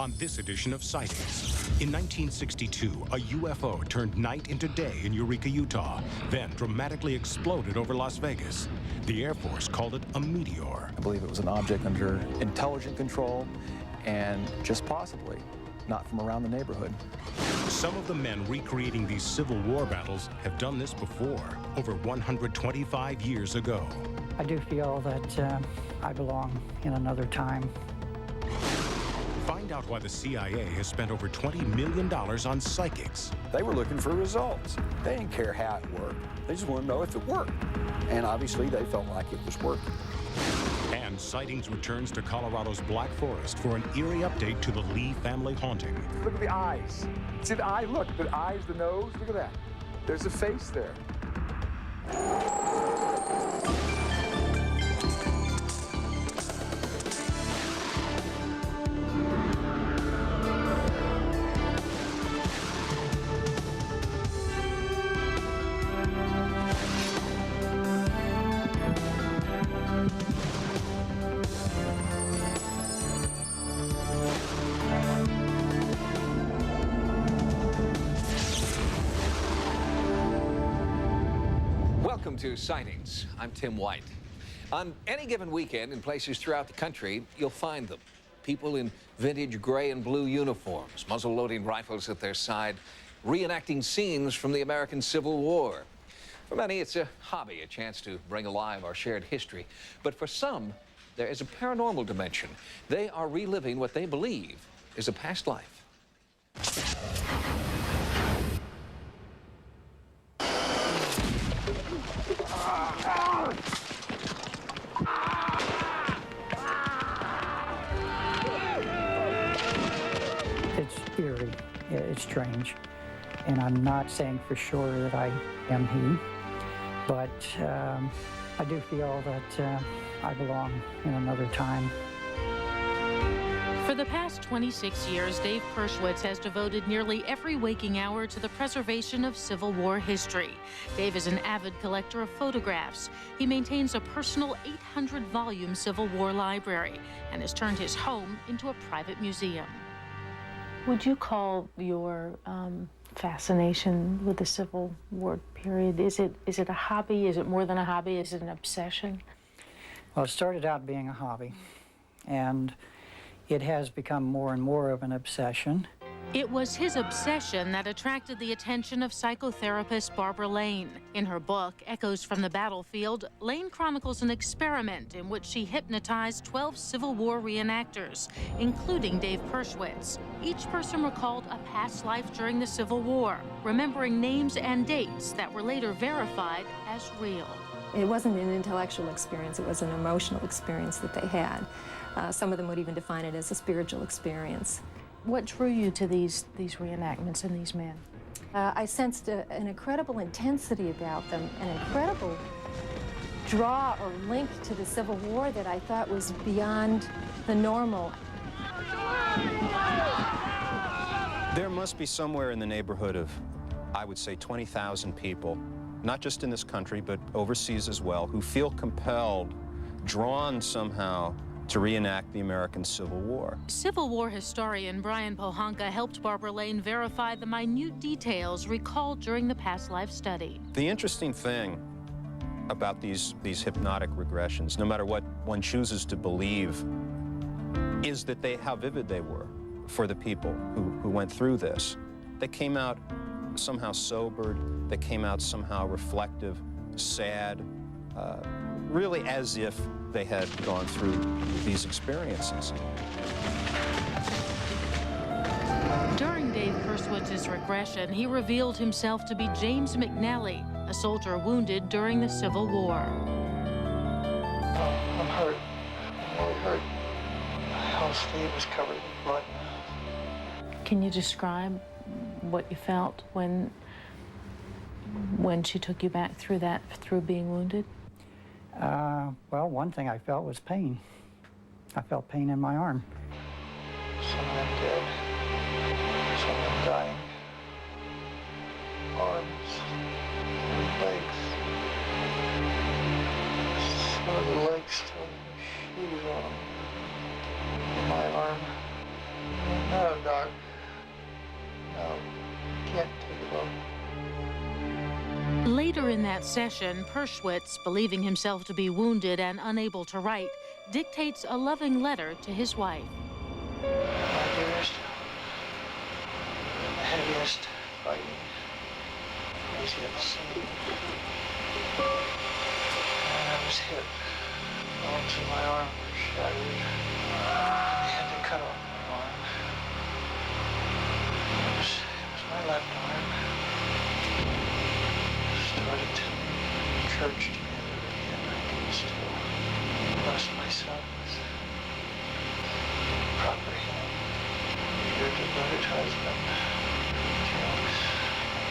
on this edition of Sightings. In 1962, a UFO turned night into day in Eureka, Utah, then dramatically exploded over Las Vegas. The Air Force called it a meteor. I believe it was an object under intelligent control and just possibly not from around the neighborhood. Some of the men recreating these Civil War battles have done this before, over 125 years ago. I do feel that I belong in another time. Find out why the CIA has spent over $20 million on psychics. They were looking for results. They didn't care how it worked. They just wanted to know if it worked. And obviously they felt like it was working. And Sightings returns to Colorado's Black Forest for an eerie update to the Lee family haunting. Look at the eyes. See the eye? Look, the eyes, the nose, look at that. There's a face there. Welcome to Sightings. I'm Tim White. On any given weekend in places throughout the country, you'll find them. People in vintage gray and blue uniforms, muzzle-loading rifles at their side, reenacting scenes from the American Civil War. For many, it's a hobby, a chance to bring alive our shared history. But for some, there is a paranormal dimension. They are reliving what they believe is a past life. It's eerie, it's strange, and I'm not saying for sure that I am he, but I do feel that I belong in another time. For the past 26 years, Dave Pershwitz has devoted nearly every waking hour to the preservation of Civil War history. Dave is an avid collector of photographs. He maintains a personal 800-volume Civil War library and has turned his home into a private museum. Would you call your fascination with the Civil War period, is it a hobby? Is it more than a hobby? Is it an obsession? Well, it started out being a hobby, and it has become more and more of an obsession. It was his obsession that attracted the attention of psychotherapist Barbara Lane. In her book, Echoes from the Battlefield, Lane chronicles an experiment in which she hypnotized 12 Civil War reenactors, including Dave Pershwitz. Each person recalled a past life during the Civil War, remembering names and dates that were later verified as real. It wasn't an intellectual experience, it was an emotional experience that they had. Some of them would even define it as a spiritual experience. What drew you to these reenactments and these men? I sensed an incredible intensity about them, an incredible draw or link to the Civil War that I thought was beyond the normal. There must be somewhere in the neighborhood of, I would say, 20,000 people, not just in this country, but overseas as well, who feel compelled, drawn somehow, to reenact the American Civil War. Civil War historian Brian Pohanka helped Barbara Lane verify the minute details recalled during the past life study. The interesting thing about these hypnotic regressions, no matter what one chooses to believe, is that how vivid they were for the people who went through this. They came out somehow sobered, they came out somehow reflective, sad, really as if they had gone through these experiences. During Dave Pershwitz's regression, he revealed himself to be James McNally, a soldier wounded during the Civil War. I'm hurt. I'm really hurt. My whole sleeve was covered in blood. Can you describe what you felt when she took you back through being wounded? Well, one thing I felt was pain. I felt pain in my arm. Some of them dead, some of them dying. Arms, legs. Some of the legs still have shoes on them. My arm, In that session, Perschwitz, believing himself to be wounded and unable to write, dictates a loving letter to his wife. My dearest, the heaviest fighting is yet seen. And I was hit. Bones in my arm were shattered. They had to cut off my arm. It was my left arm. Started church together again. I can still bless myself with proper healing. Your devoted husband, James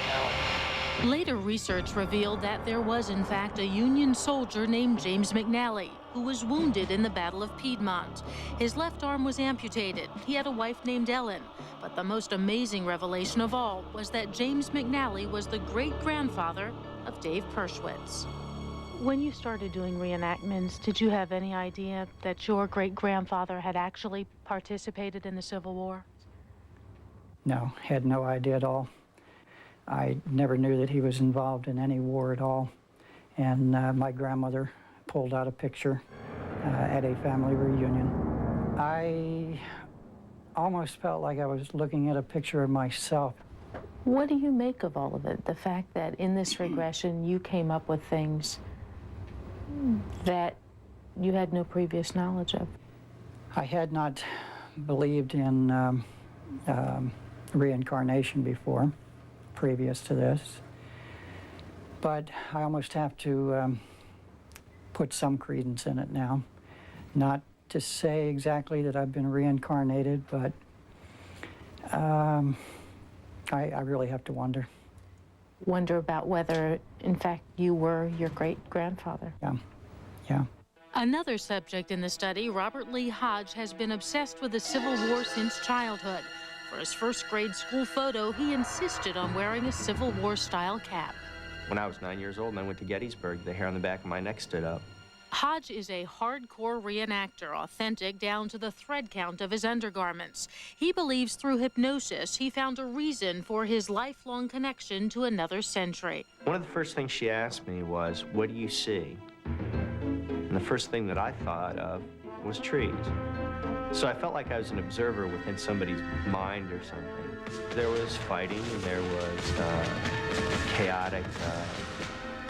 McNally. Later research revealed that there was, in fact, a Union soldier named James McNally who was wounded in the Battle of Piedmont. His left arm was amputated. He had a wife named Ellen. But the most amazing revelation of all was that James McNally was the great-grandfather of Dave Perschwitz. When you started doing reenactments, did you have any idea that your great-grandfather had actually participated in the Civil War? No, had no idea at all. I never knew that he was involved in any war at all. And my grandmother pulled out a picture at a family reunion. I almost felt like I was looking at a picture of myself. What do you make of all of it? The fact that in this regression you came up with things that you had no previous knowledge of? I had not believed in reincarnation before, previous to this, but I almost have to put some credence in it now. Not to say exactly that I've been reincarnated, but I really have to wonder. Wonder about whether, in fact, you were your great-grandfather. Yeah. Another subject in the study, Robert Lee Hodge, has been obsessed with the Civil War since childhood. For his first-grade school photo, he insisted on wearing a Civil War-style cap. When I was 9 years old and I went to Gettysburg, the hair on the back of my neck stood up. Hodge is a hardcore reenactor, authentic down to the thread count of his undergarments. He believes through hypnosis he found a reason for his lifelong connection to another century. One of the first things she asked me was, "What do you see?" And the first thing that I thought of was trees. So I felt like I was an observer within somebody's mind or something. There was fighting, and there was chaotic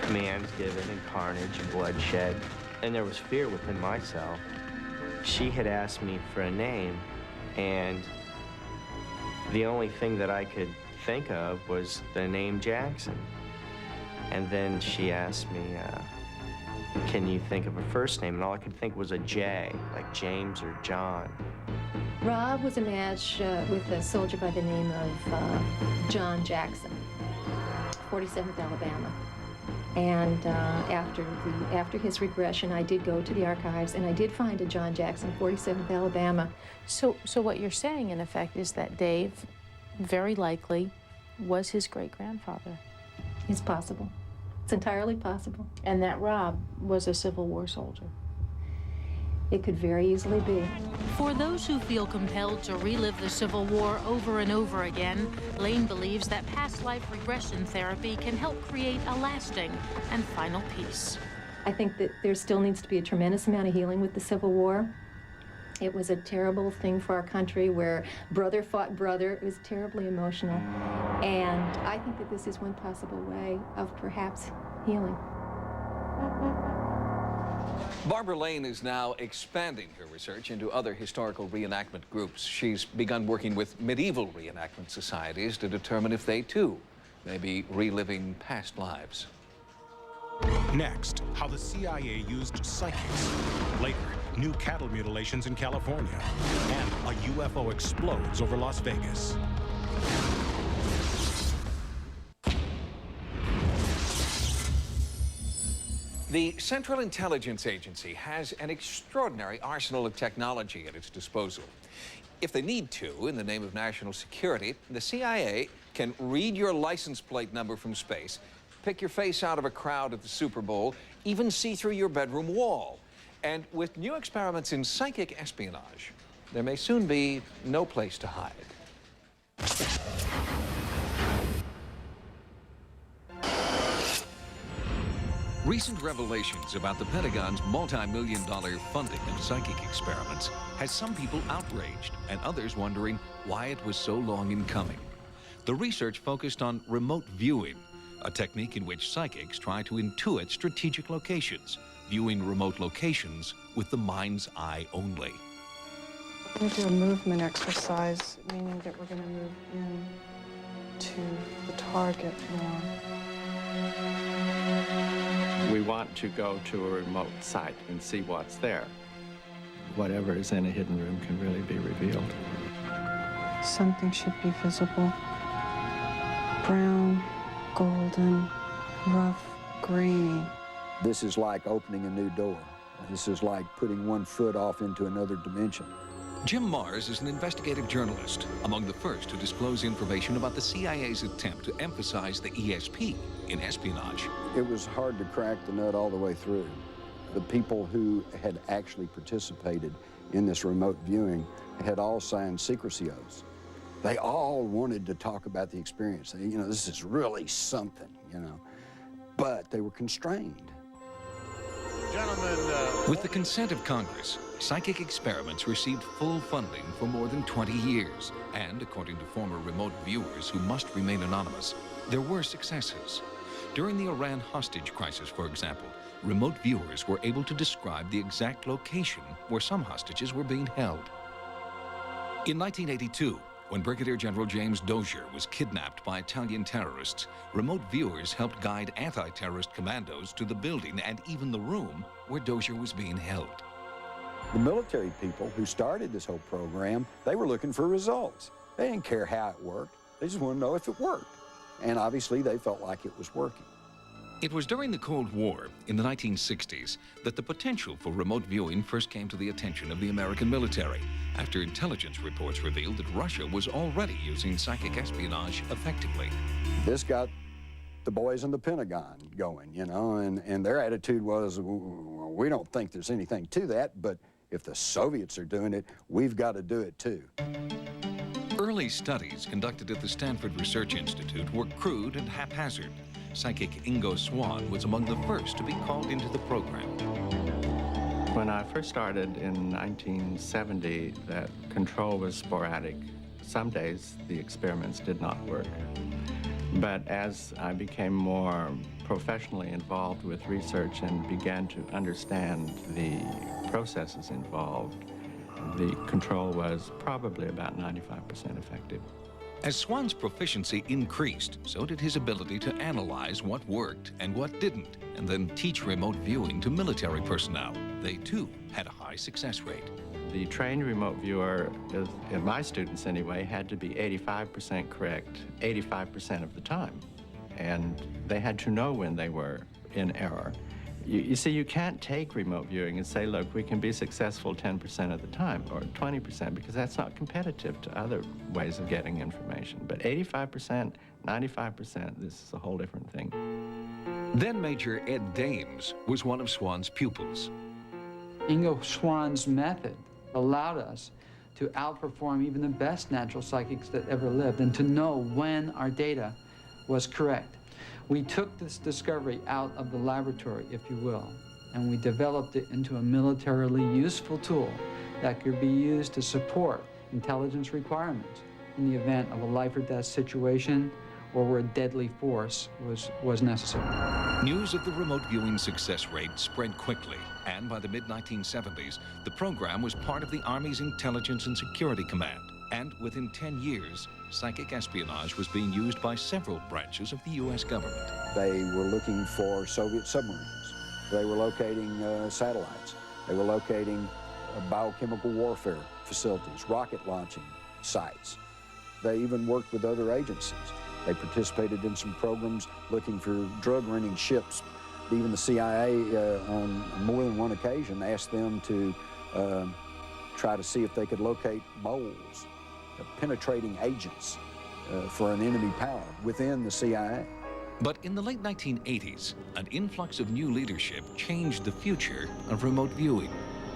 commands given, and carnage and bloodshed. And there was fear within myself. She had asked me for a name, and the only thing that I could think of was the name Jackson. And then she asked me, can you think of a first name? And all I could think was a J, like James or John. Rob was a match with a soldier by the name of John Jackson, 47th Alabama. And after his regression, I did go to the archives, and I did find a John Jackson, 47th Alabama. So what you're saying, in effect, is that Dave, very likely, was his great-grandfather. It's possible. It's entirely possible. And that Rob was a Civil War soldier. It could very easily be. For those who feel compelled to relive the Civil War over and over again, Lane believes that past life regression therapy can help create a lasting and final peace. I think that there still needs to be a tremendous amount of healing with the Civil War. It was a terrible thing for our country where brother fought brother. It was terribly emotional. And I think that this is one possible way of perhaps healing. Barbara Lane is now expanding her research into other historical reenactment groups. She's begun working with medieval reenactment societies to determine if they, too, may be reliving past lives. Next, how the CIA used psychics. Later, new cattle mutilations in California. And a UFO explodes over Las Vegas. The Central Intelligence Agency has an extraordinary arsenal of technology at its disposal. If they need to, in the name of national security, the CIA can read your license plate number from space, pick your face out of a crowd at the Super Bowl, even see through your bedroom wall. And with new experiments in psychic espionage, there may soon be no place to hide. Recent revelations about the Pentagon's multi-million-dollar funding of psychic experiments has some people outraged and others wondering why it was so long in coming. The research focused on remote viewing, a technique in which psychics try to intuit strategic locations, viewing remote locations with the mind's eye only. We're going to do a movement exercise, meaning that we're going to move in to the target more. We want to go to a remote site and see what's there. Whatever is in a hidden room can really be revealed. Something should be visible. Brown, golden, rough, grainy. This is like opening a new door. This is like putting one foot off into another dimension. Jim Mars is an investigative journalist, among the first to disclose information about the CIA's attempt to emphasize the ESP in espionage. It was hard to crack the nut all the way through. The people who had actually participated in this remote viewing had all signed secrecy oaths. They all wanted to talk about the experience. You know, this is really something, you know, but they were constrained. Gentlemen, with the consent of Congress, psychic experiments received full funding for more than 20 years. And according to former remote viewers who must remain anonymous, there were successes. During the Iran hostage crisis, for example, remote viewers were able to describe the exact location where some hostages were being held. In 1982, when Brigadier General James Dozier was kidnapped by Italian terrorists, remote viewers helped guide anti-terrorist commandos to the building and even the room where Dozier was being held. The military people who started this whole program, they were looking for results. They didn't care how it worked. They just wanted to know if it worked. And obviously, they felt like it was working. It was during the Cold War, in the 1960s, that the potential for remote viewing first came to the attention of the American military, after intelligence reports revealed that Russia was already using psychic espionage effectively. This got the boys in the Pentagon going, you know, and their attitude was, we don't think there's anything to that, but if the Soviets are doing it, we've got to do it too. Early studies conducted at the Stanford Research Institute were crude and haphazard. Psychic Ingo Swann was among the first to be called into the program. When I first started in 1970, that control was sporadic. Some days the experiments did not work. But as I became more professionally involved with research and began to understand the processes involved, the control was probably about 95% effective. As Swann's proficiency increased, so did his ability to analyze what worked and what didn't, and then teach remote viewing to military personnel. They, too, had a high success rate. The trained remote viewer, in my students anyway, had to be 85% correct 85% of the time. And they had to know when they were in error. You see, you can't take remote viewing and say, look, we can be successful 10% of the time or 20%, because that's not competitive to other ways of getting information. But 85%, 95%, this is a whole different thing. Then Major Ed Dames was one of Swann's pupils. Ingo Swann's method allowed us to outperform even the best natural psychics that ever lived and to know when our data was correct. We took this discovery out of the laboratory, if you will, and we developed it into a militarily useful tool that could be used to support intelligence requirements in the event of a life or death situation or where a deadly force was necessary. News of the remote viewing success rate spread quickly, and by the mid-1970s, the program was part of the Army's Intelligence and Security Command. And within 10 years, psychic espionage was being used by several branches of the U.S. government. They were looking for Soviet submarines. They were locating satellites. They were locating biochemical warfare facilities, rocket launching sites. They even worked with other agencies. They participated in some programs looking for drug-running ships. Even the CIA, on more than one occasion, asked them to try to see if they could locate moles, penetrating agents for an enemy power within the CIA. But in the late 1980s, an influx of new leadership changed the future of remote viewing.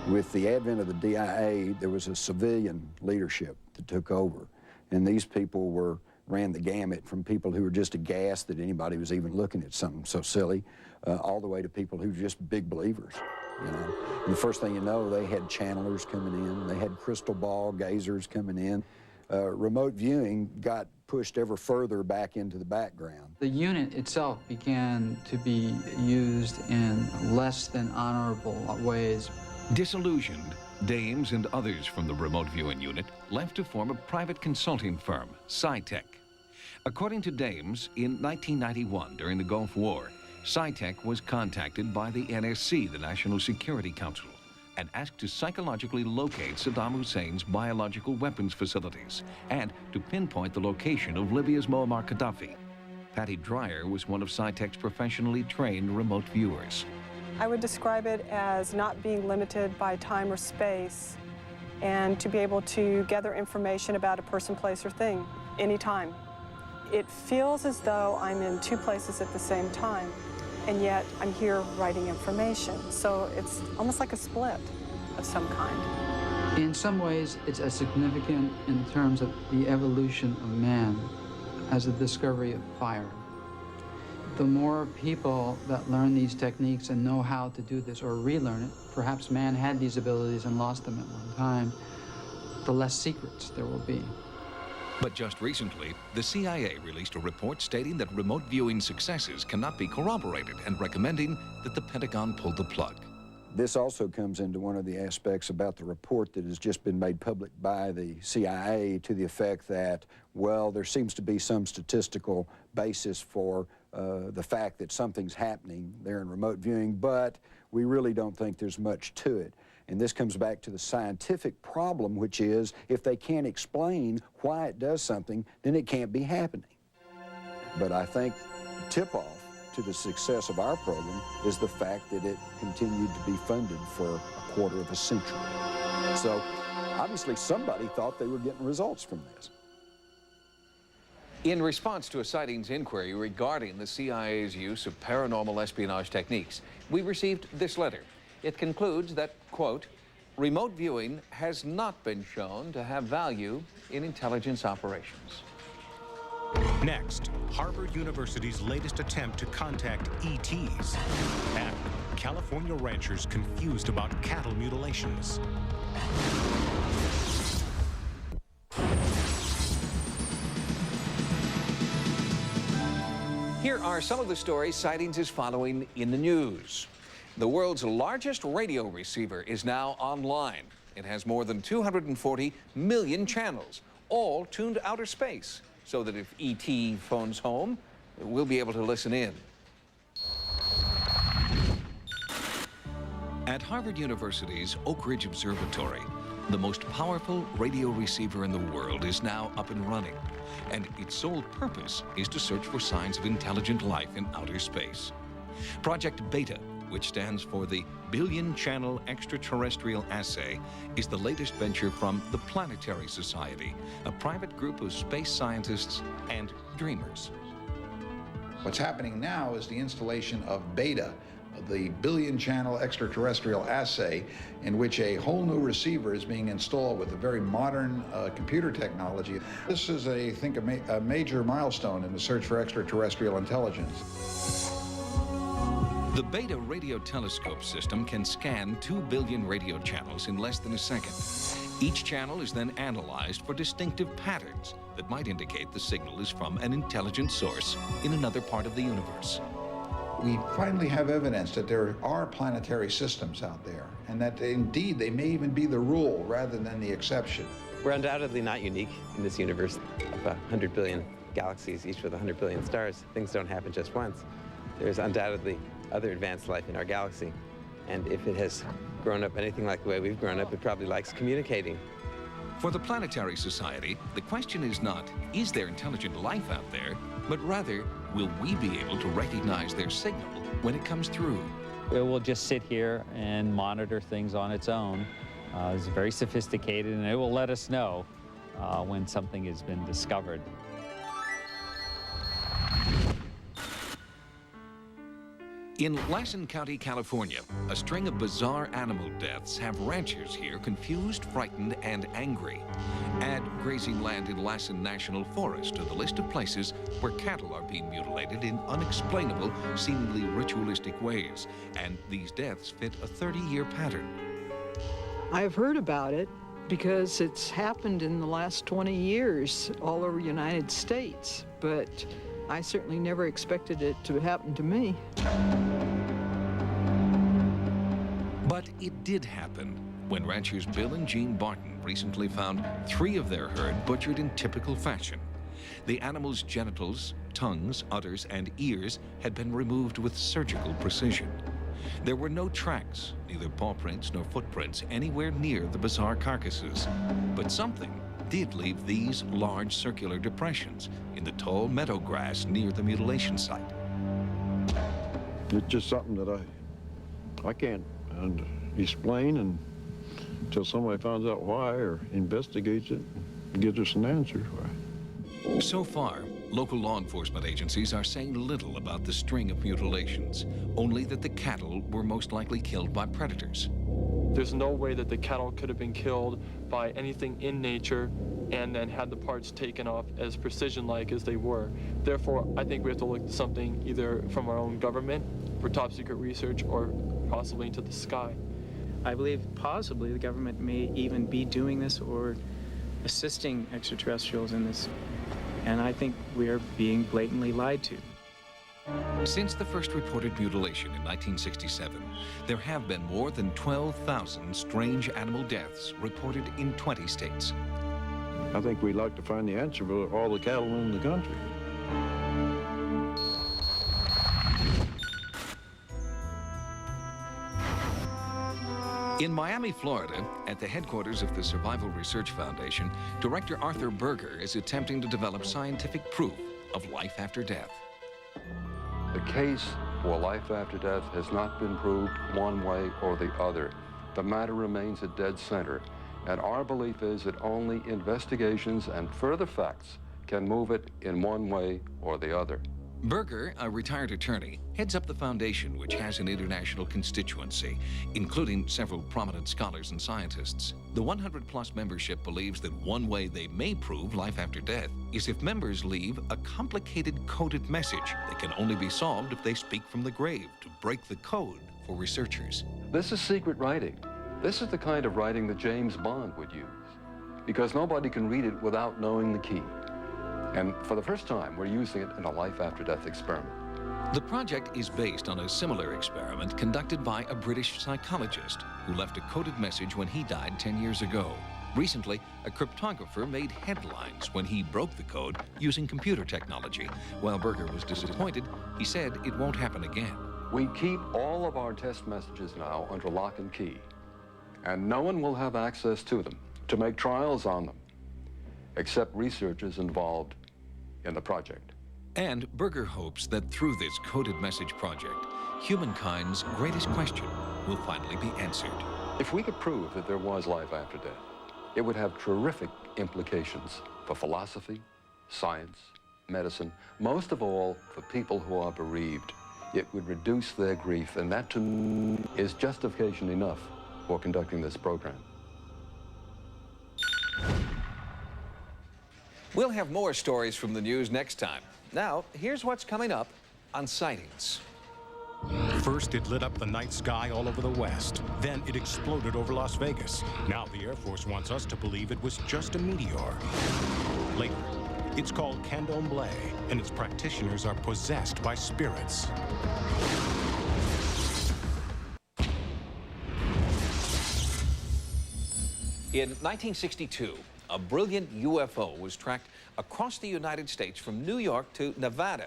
With the advent of the DIA, there was a civilian leadership that took over. And these people were ran the gamut from people who were just aghast that anybody was even looking at something so silly, all the way to people who were just big believers, you know. And the first thing you know, they had channelers coming in, they had crystal ball gazers coming in. Remote viewing got pushed ever further back into the background. The unit itself began to be used in less than honorable ways. Disillusioned, Dames and others from the remote viewing unit left to form a private consulting firm, SciTech. According to Dames, in 1991, during the Gulf War, SciTech was contacted by the NSC, the National Security Council, and asked to psychologically locate Saddam Hussein's biological weapons facilities and to pinpoint the location of Libya's Muammar Gaddafi. Patty Dreyer was one of SciTech's professionally trained remote viewers. I would describe it as not being limited by time or space, and to be able to gather information about a person, place, or thing anytime. It feels as though I'm in two places at the same time, and yet I'm here writing information. So it's almost like a split of some kind. In some ways, it's as significant in terms of the evolution of man as the discovery of fire. The more people that learn these techniques and know how to do this or relearn it, perhaps man had these abilities and lost them at one time, the less secrets there will be. But just recently, the CIA released a report stating that remote viewing successes cannot be corroborated and recommending that the Pentagon pull the plug. This also comes into one of the aspects about the report that has just been made public by the CIA to the effect that, well, there seems to be some statistical basis for the fact that something's happening there in remote viewing, but we really don't think there's much to it. And this comes back to the scientific problem, which is if they can't explain why it does something, then it can't be happening. But I think the tip-off to the success of our program is the fact that it continued to be funded for a quarter of a century. So obviously somebody thought they were getting results from this. In response to a sightings inquiry regarding the CIA's use of paranormal espionage techniques, we received this letter. It concludes that, quote, remote viewing has not been shown to have value in intelligence operations. Next, Harvard University's latest attempt to contact ETs. And California ranchers confused about cattle mutilations. Here are some of the stories Sightings is following in the news. The world's largest radio receiver is now online. It has more than 240 million channels, all tuned to outer space, so that if ET phones home, we'll be able to listen in. At Harvard University's Oak Ridge Observatory, the most powerful radio receiver in the world is now up and running, and its sole purpose is to search for signs of intelligent life in outer space. Project Beta, which stands for the Billion Channel Extraterrestrial Assay, is the latest venture from the Planetary Society, a private group of space scientists and dreamers. What's happening now is the installation of Beta, the Billion Channel Extraterrestrial Assay, in which a whole new receiver is being installed with a very modern computer technology. This is, I think, a major milestone in the search for extraterrestrial intelligence. The Beta radio telescope system can scan 2 billion radio channels in less than a second. Each channel is then analyzed for distinctive patterns that might indicate the signal is from an intelligent source in another part of the universe. We finally have evidence that there are planetary systems out there, and that indeed they may even be the rule rather than the exception. We're undoubtedly not unique in this universe of 100 billion galaxies, each with 100 billion stars. Things don't happen just once. There's undoubtedly other advanced life in our galaxy, and if it has grown up anything like the way we've grown up, it probably likes communicating. For the Planetary Society, the question is not, is there intelligent life out there, but rather, will we be able to recognize their signal when it comes through? It will just sit here and monitor things on its own. It's very sophisticated, and it will let us know when something has been discovered. In Lassen County, California, a string of bizarre animal deaths have ranchers here confused, frightened, and angry. Add grazing land in Lassen National Forest to the list of places where cattle are being mutilated in unexplainable, seemingly ritualistic ways. And these deaths fit a 30-year pattern. I've heard about it because it's happened in the last 20 years all over the United States, but I certainly never expected it to happen to me. But it did happen when ranchers Bill and Jean Barton recently found 3 of their herd butchered in typical fashion. The animals' genitals, tongues, udders, and ears had been removed with surgical precision. There were no tracks, neither paw prints nor footprints, anywhere near the bizarre carcasses. But something did leave these large circular depressions in the tall meadow grass near the mutilation site. It's just something that I can't explain until somebody finds out why or investigates it and gives us an answer. So far, local law enforcement agencies are saying little about the string of mutilations, only that the cattle were most likely killed by predators. There's no way that the cattle could have been killed by anything in nature and then had the parts taken off as precision-like as they were. Therefore, I think we have to look at something either from our own government for top-secret research or possibly into the sky. I believe possibly the government may even be doing this or assisting extraterrestrials in this. And I think we're being blatantly lied to. Since the first reported mutilation in 1967, there have been more than 12,000 strange animal deaths reported in 20 states. I think we'd like to find the answer for all the cattle in the country. In Miami, Florida, at the headquarters of the Survival Research Foundation, Director Arthur Berger is attempting to develop scientific proof of life after death. The case for life after death has not been proved one way or the other. The matter remains a dead center, and our belief is that only investigations and further facts can move it in one way or the other. Berger, a retired attorney, heads up the foundation, which has an international constituency, including several prominent scholars and scientists. The 100-plus membership believes that one way they may prove life after death is if members leave a complicated coded message that can only be solved if they speak from the grave to break the code for researchers. This is secret writing. This is the kind of writing that James Bond would use, because nobody can read it without knowing the key. And for the first time, we're using it in a life-after-death experiment. The project is based on a similar experiment conducted by a British psychologist who left a coded message when he died 10 years ago. Recently, a cryptographer made headlines when he broke the code using computer technology. While Berger was disappointed, he said it won't happen again. We keep all of our test messages now under lock and key, and no one will have access to them to make trials on them, except researchers involved in the project. And Berger hopes that through this coded message project, humankind's greatest question will finally be answered. If we could prove that there was life after death, it would have terrific implications for philosophy, science, medicine, most of all for people who are bereaved. It would reduce their grief, and that to me is justification enough for conducting this program. We'll have more stories from the news next time. Now, here's what's coming up on Sightings. First, it lit up the night sky all over the West. Then it exploded over Las Vegas. Now the Air Force wants us to believe it was just a meteor. Later, it's called candomblé, and its practitioners are possessed by spirits. In 1962, a brilliant UFO was tracked across the United States from New York to Nevada.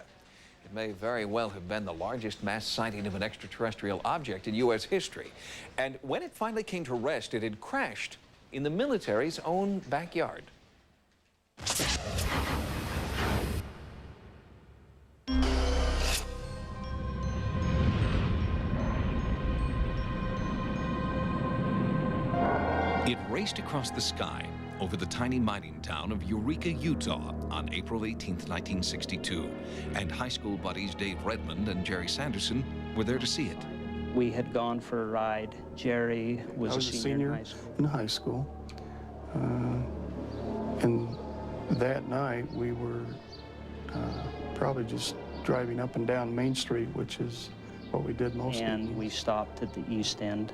It may very well have been the largest mass sighting of an extraterrestrial object in U.S. history. And when it finally came to rest, it had crashed in the military's own backyard. It raced across the sky over the tiny mining town of Eureka, Utah on April 18, 1962. And high school buddies Dave Redmond and Jerry Sanderson were were there to see it. We had gone for a ride. Jerry was a senior in high school. And that night we were probably just driving up and down Main Street, which is what we did most And evenings. we stopped at the east end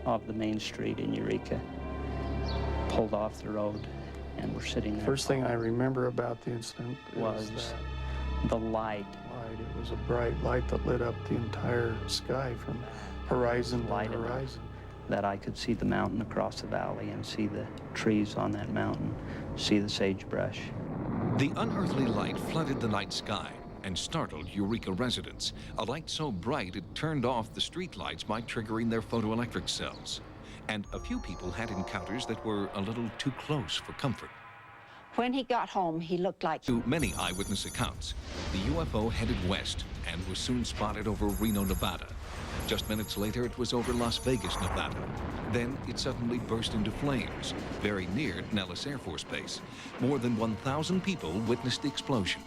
of the main street in Eureka, pulled off the road, and we're sitting there. First thing I remember about the incident was is the light. It was a bright light that lit up the entire sky from horizon to Light enough horizon. that I could see the mountain across the valley and see the trees on that mountain, see the sagebrush. The unearthly light flooded the night sky and startled Eureka residents. A light so bright it turned off the street lights by triggering their photoelectric cells. And a few people had encounters that were a little too close for comfort. When he got home, he looked like... To many eyewitness accounts, the UFO headed west and was soon spotted over Reno, Nevada. Just minutes later, it was over Las Vegas, Nevada. Then it suddenly burst into flames, very near Nellis Air Force Base. More than 1,000 people witnessed the explosion.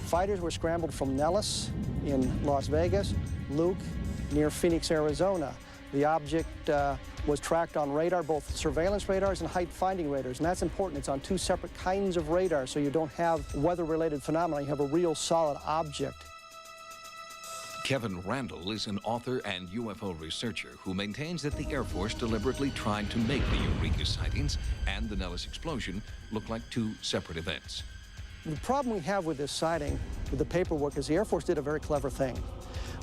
Fighters were scrambled from Nellis in Las Vegas, Luke near Phoenix, Arizona. The object was tracked on radar, both surveillance radars and height-finding radars, and that's important. It's on two separate kinds of radar, so you don't have weather-related phenomena. You have a real solid object. Kevin Randall is an author and UFO researcher who maintains that the Air Force deliberately tried to make the Eureka sightings and the Nellis explosion look like two separate events. The problem we have with this sighting, with the paperwork, is the Air Force did a very clever thing.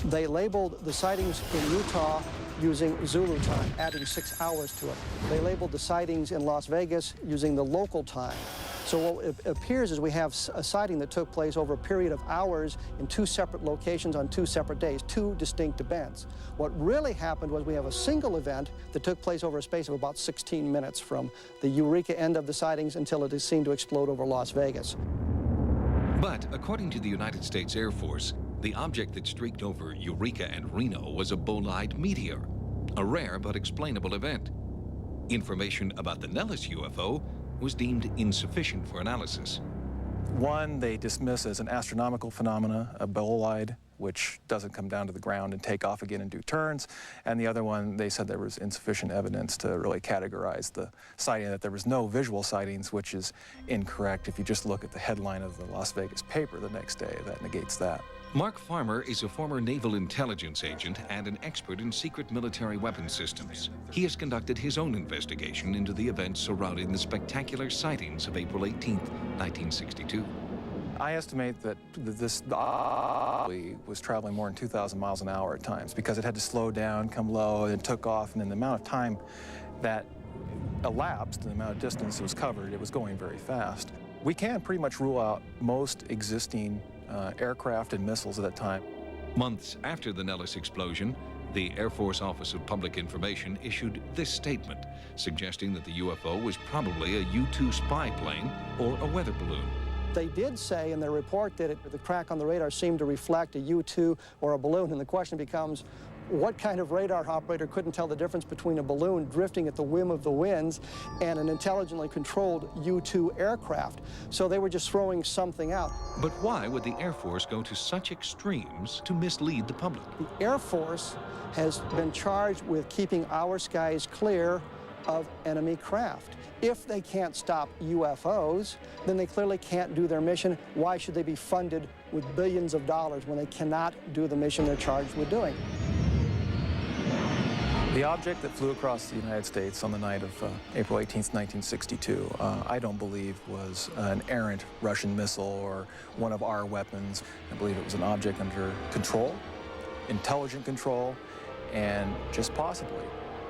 They labeled the sightings in Utah using Zulu time, adding 6 hours to it. They labeled the sightings in Las Vegas using the local time. So what it appears is we have a sighting that took place over a period of hours in two separate locations on two separate days, two distinct events. What really happened was we have a single event that took place over a space of about 16 minutes from the Eureka end of the sightings until it seemed to explode over Las Vegas. But according to the United States Air Force, the object that streaked over Eureka and Reno was a bolide meteor, a rare but explainable event. Information about the Nellis UFO was deemed insufficient for analysis. One, they dismiss as an astronomical phenomena, a bolide, which doesn't come down to the ground and take off again and do turns. And the other one, they said there was insufficient evidence to really categorize the sighting, that there was no visual sightings, which is incorrect. If you just look at the headline of the Las Vegas paper the next day, that negates that. Mark Farmer is a former naval intelligence agent and an expert in secret military weapons systems. He has conducted his own investigation into the events surrounding the spectacular sightings of April 18, 1962. I estimate that this was traveling more than 2,000 miles an hour at times because it had to slow down, come low, and it took off, and then the amount of time that elapsed, the amount of distance it was covered, it was going very fast. We can pretty much rule out most existing aircraft and missiles at that time. Months after the Nellis explosion, the Air Force Office of Public Information issued this statement, suggesting that the UFO was probably a U-2 spy plane or a weather balloon. They did say in their report that the crack on the radar seemed to reflect a U-2 or a balloon, and the question becomes, what kind of radar operator couldn't tell the difference between a balloon drifting at the whim of the winds and an intelligently controlled U-2 aircraft? So they were just throwing something out. But why would the Air Force go to such extremes to mislead the public? The Air Force has been charged with keeping our skies clear of enemy craft. If they can't stop UFOs, then they clearly can't do their mission. Why should they be funded with billions of dollars when they cannot do the mission they're charged with doing? The object that flew across the United States on the night of April 18th, 1962, I don't believe was an errant Russian missile or one of our weapons. I believe it was an object under control, intelligent control, and just possibly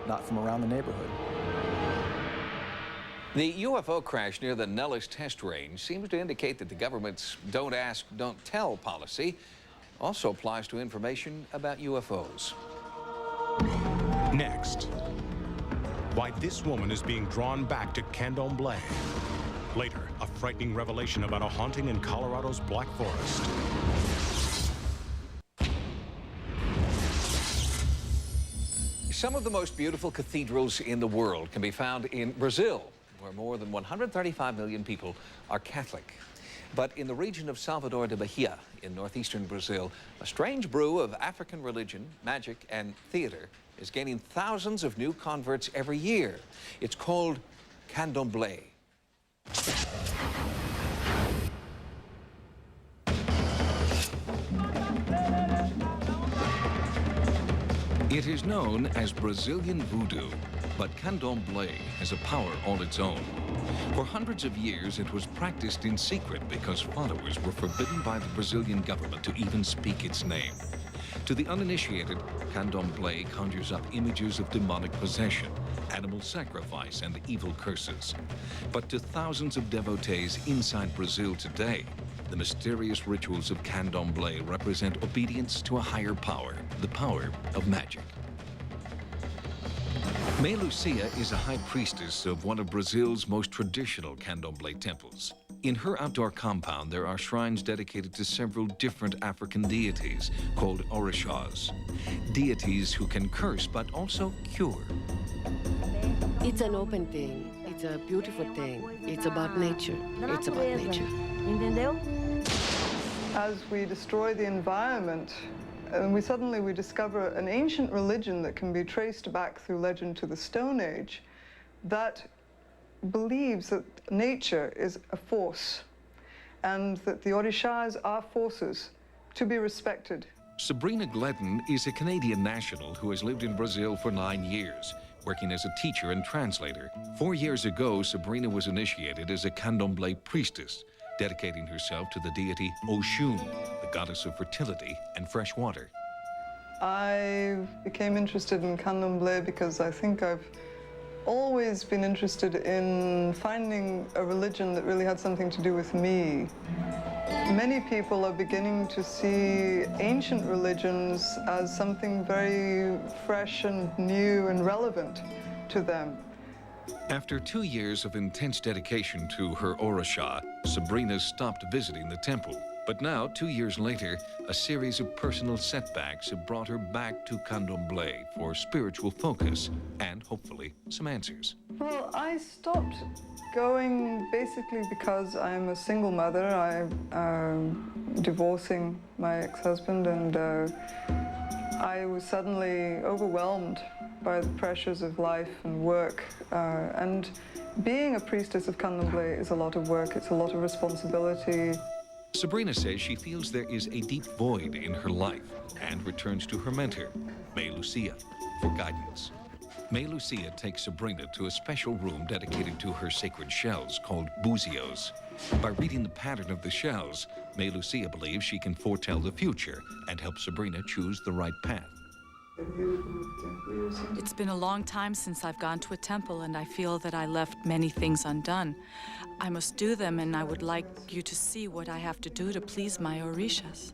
not from around the neighborhood. The UFO crash near the Nellis test range seems to indicate that the government's don't ask, don't tell policy also applies to information about UFOs. Next, why this woman is being drawn back to Candomblé. Later, a frightening revelation about a haunting in Colorado's Black Forest. Some of the most beautiful cathedrals in the world can be found in Brazil, where more than 135 million people are Catholic. But in the region of Salvador de Bahia, in northeastern Brazil, a strange brew of African religion, magic, and theater is gaining thousands of new converts every year. It's called candomblé. It is known as Brazilian voodoo, but candomblé has a power all its own. For hundreds of years, it was practiced in secret because followers were forbidden by the Brazilian government to even speak its name. To the uninitiated, candomblé conjures up images of demonic possession, animal sacrifice, and evil curses. But to thousands of devotees inside Brazil today, the mysterious rituals of candomblé represent obedience to a higher power, the power of magic. Mãe Lucia is a high priestess of one of Brazil's most traditional candomblé temples. In her outdoor compound, there are shrines dedicated to several different African deities called orixás, deities who can curse but also cure. It's an open thing. It's a beautiful thing. It's about nature. It's about nature. As we destroy the environment, and we discover an ancient religion that can be traced back through legend to the Stone Age that believes that nature is a force and that the orixás are forces to be respected. Sabrina Gledden is a Canadian national who has lived in Brazil for 9 years, working as a teacher and translator. 4 years ago, Sabrina was initiated as a candomblé priestess, dedicating herself to the deity Oxum, the goddess of fertility and fresh water. I became interested in candomblé because I think I've always been interested in finding a religion that really had something to do with me. Many people are beginning to see ancient religions as something very fresh and new and relevant to them. After 2 years of intense dedication to her orixá, Sabrina stopped visiting the temple. But now, 2 years later, a series of personal setbacks have brought her back to candomblé for spiritual focus and, hopefully, some answers. Well, I stopped going basically because I'm a single mother. I'm divorcing my ex-husband, and I was suddenly overwhelmed by the pressures of life and work. And being a priestess of candomblé is a lot of work. It's a lot of responsibility. Sabrina says she feels there is a deep void in her life and returns to her mentor, Mãe Lucia, for guidance. Mãe Lucia takes Sabrina to a special room dedicated to her sacred shells called buzios. By reading the pattern of the shells, Mãe Lucia believes she can foretell the future and help Sabrina choose the right path. It's been a long time since I've gone to a temple, and I feel that I left many things undone. I must do them, and I would like you to see what I have to do to please my orishas.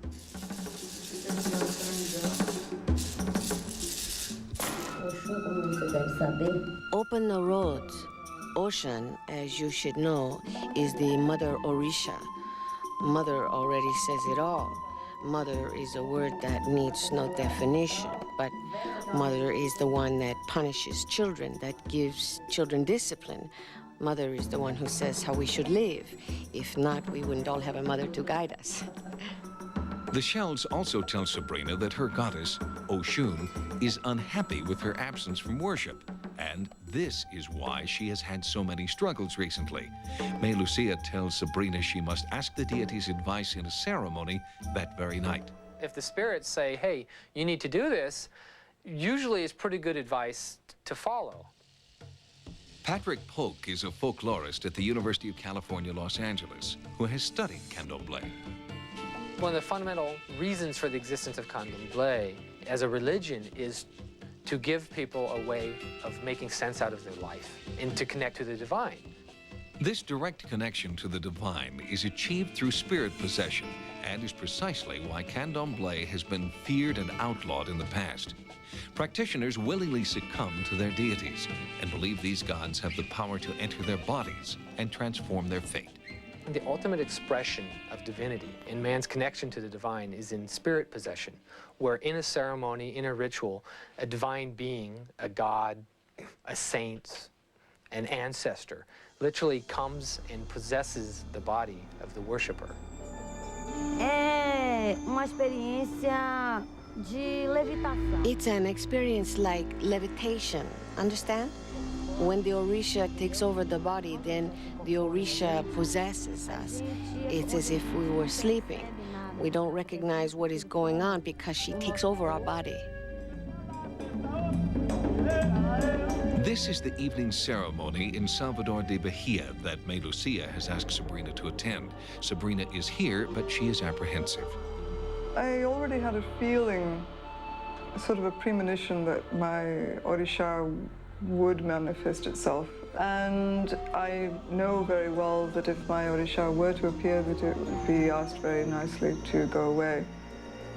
Open the roads. Ocean, as you should know, is the mother orisha. Mother already says it all. Mother is a word that needs no definition, but mother is the one that punishes children, that gives children discipline. Mother is the one who says how we should live. If not, we wouldn't all have a mother to guide us. The shells also tell Sabrina that her goddess, Oxum, is unhappy with her absence from worship. And this is why she has had so many struggles recently. Mãe Lucia tells Sabrina she must ask the deity's advice in a ceremony that very night. If the spirits say, hey, you need to do this, usually it's pretty good advice to follow. Patrick Polk is a folklorist at the University of California, Los Angeles, who has studied candomblé. One of the fundamental reasons for the existence of candomblé as a religion is to give people a way of making sense out of their life and to connect to the divine. This direct connection to the divine is achieved through spirit possession and is precisely why candomblé has been feared and outlawed in the past. Practitioners willingly succumb to their deities and believe these gods have the power to enter their bodies and transform their fate. The ultimate expression of divinity in man's connection to the divine is in spirit possession, where in a ceremony, in a ritual, a divine being, a god, a saint, an ancestor, literally comes and possesses the body of the worshiper. It's an experience like levitation, understand? When the Orisha takes over the body, then the Orisha possesses us. It's as if we were sleeping. We don't recognize what is going on because she takes over our body. This is the evening ceremony in Salvador de Bahia that May Lucia has asked Sabrina to attend. Sabrina is here, but she is apprehensive. I already had a feeling, sort of a premonition, that my Orisha would manifest itself. And I know very well that if my Orisha were to appear, that it would be asked very nicely to go away.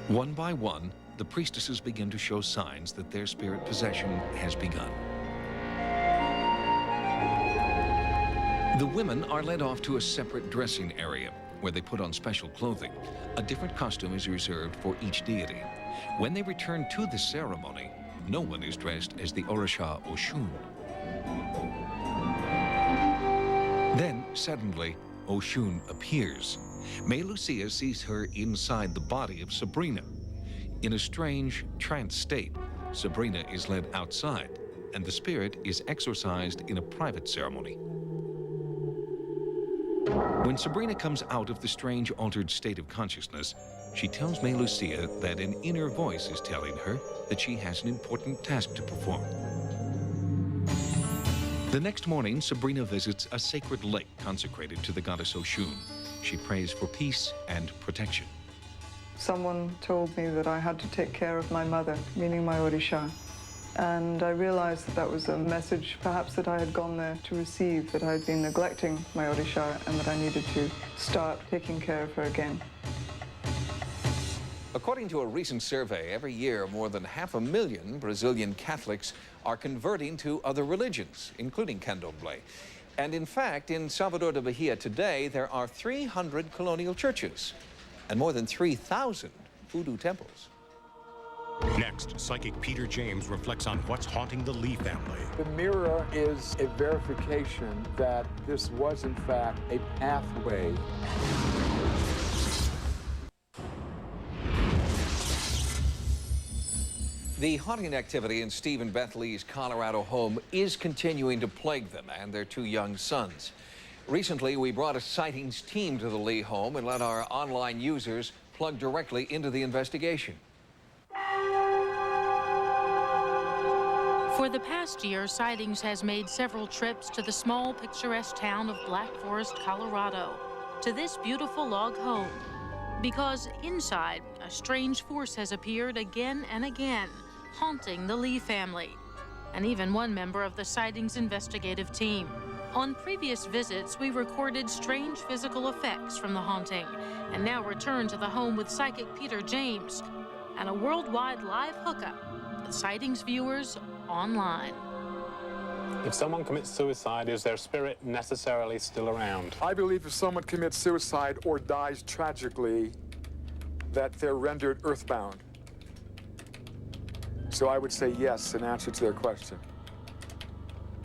One by one, the priestesses begin to show signs that their spirit possession has begun. The women are led off to a separate dressing area where they put on special clothing. A different costume is reserved for each deity. When they return to the ceremony, no one is dressed as the Orisha Oshun. Then, suddenly, Oshun appears. May Lucia sees her inside the body of Sabrina. In a strange trance state, Sabrina is led outside, and the spirit is exorcised in a private ceremony. When Sabrina comes out of the strange altered state of consciousness, she tells May Lucia that an inner voice is telling her that she has an important task to perform. The next morning, Sabrina visits a sacred lake consecrated to the goddess Oshun. She prays for peace and protection. Someone told me that I had to take care of my mother, meaning my Orisha. And I realized that that was a message perhaps that I had gone there to receive, that I had been neglecting my Orisha and that I needed to start taking care of her again. According to a recent survey, every year more than 500,000 Brazilian Catholics are converting to other religions, including candomblé. And in fact, in Salvador de Bahia today, there are 300 colonial churches and more than 3,000 voodoo temples. Next, psychic Peter James reflects on what's haunting the Lee family. The mirror is a verification that this was, in fact, a pathway. The haunting activity in Steve and Beth Lee's Colorado home is continuing to plague them and their 2 young sons. Recently, we brought a sightings team to the Lee home and let our online users plug directly into the investigation. For the past year, Sightings has made several trips to the small, picturesque town of Black Forest, Colorado, to this beautiful log home. Because inside, a strange force has appeared again and again, haunting the Lee family, and even one member of the Sightings investigative team. On previous visits, we recorded strange physical effects from the haunting, and now return to the home with psychic Peter James and a worldwide live hookup with Sightings viewers online. If someone commits suicide, is their spirit necessarily still around? I believe if someone commits suicide or dies tragically, that they're rendered earthbound. So I would say yes in answer to their question.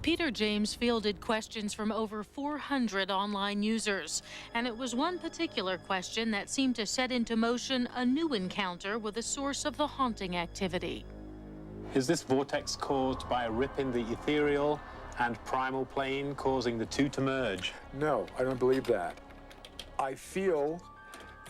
Peter James fielded questions from over 400 online users, and it was one particular question that seemed to set into motion a new encounter with the source of the haunting activity. Is this vortex caused by a rip in the ethereal and primal plane causing the two to merge? No, I don't believe that. I feel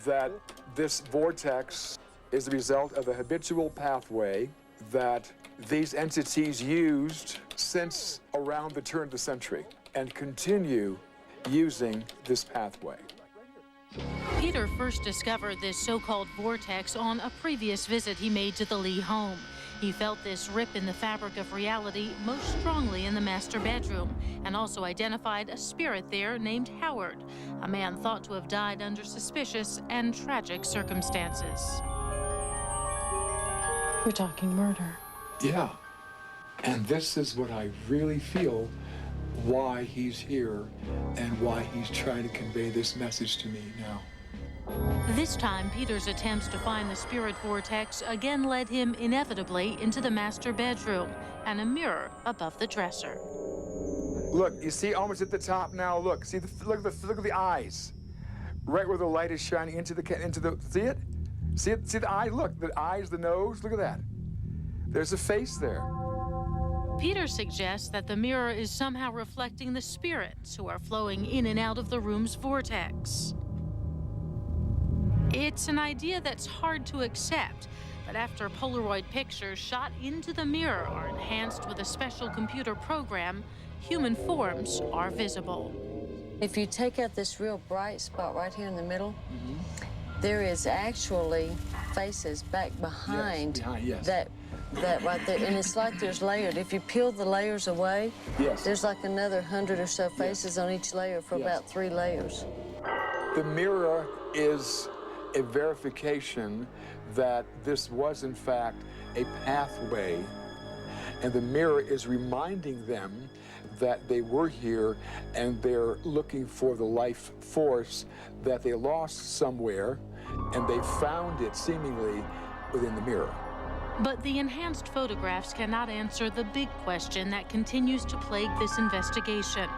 that this vortex is the result of a habitual pathway that these entities used since around the turn of the century and continue using this pathway. Peter first discovered this so-called vortex on a previous visit he made to the Lee home. He felt this rip in the fabric of reality most strongly in the master bedroom, and also identified a spirit there named Howard, a man thought to have died under suspicious and tragic circumstances. We're talking murder. Yeah, and this is what I really feel why he's here and why he's trying to convey this message to me now. This time, Peter's attempts to find the spirit vortex again led him inevitably into the master bedroom and a mirror above the dresser. Look, you see almost at the top now, look. See, look at the eyes. Right where the light is shining into the, see it? See it? See the eye? Look, the eyes, the nose, look at that. There's a face there. Peter suggests that the mirror is somehow reflecting the spirits who are flowing in and out of the room's vortex. It's an idea that's hard to accept, but after Polaroid pictures shot into the mirror are enhanced with a special computer program, human forms are visible. If you take out this real bright spot right here in the middle, there is actually faces back behind, yes. that right there, and it's like there's layered. If you peel the layers away, there's like another 100 or so faces on each layer for about 3 layers. The mirror is a verification that this was in fact a pathway, and the mirror is reminding them that they were here and they're looking for the life force that they lost somewhere, and they found it seemingly within the mirror. But the enhanced photographs cannot answer the big question that continues to plague this investigation.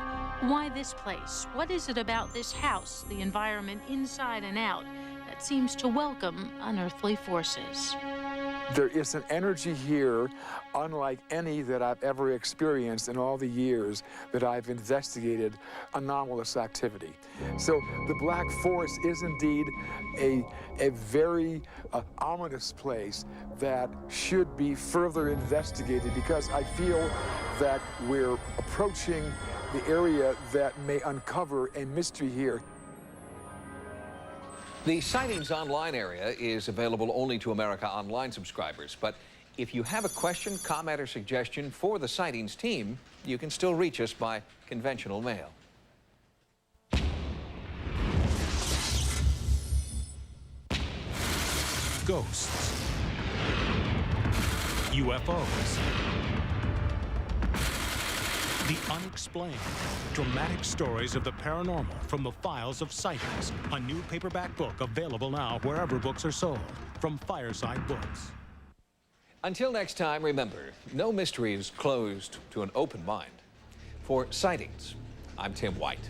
Why this place? What is it about this house, the environment inside and out, that seems to welcome unearthly forces? There is an energy here unlike any that I've ever experienced in all the years that I've investigated anomalous activity. So the Black Forest is indeed a very ominous place that should be further investigated, because I feel that we're approaching the area that may uncover a mystery here. The Sightings Online area is available only to America Online subscribers, but if you have a question, comment, or suggestion for the Sightings team, you can still reach us by conventional mail. Ghosts. UFOs. The unexplained, dramatic stories of the paranormal from the files of Sightings, a new paperback book available now wherever books are sold, from Fireside Books. Until next time, remember, no mystery is closed to an open mind. For Sightings, I'm Tim White.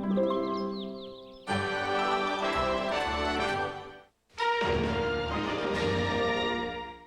Thank you.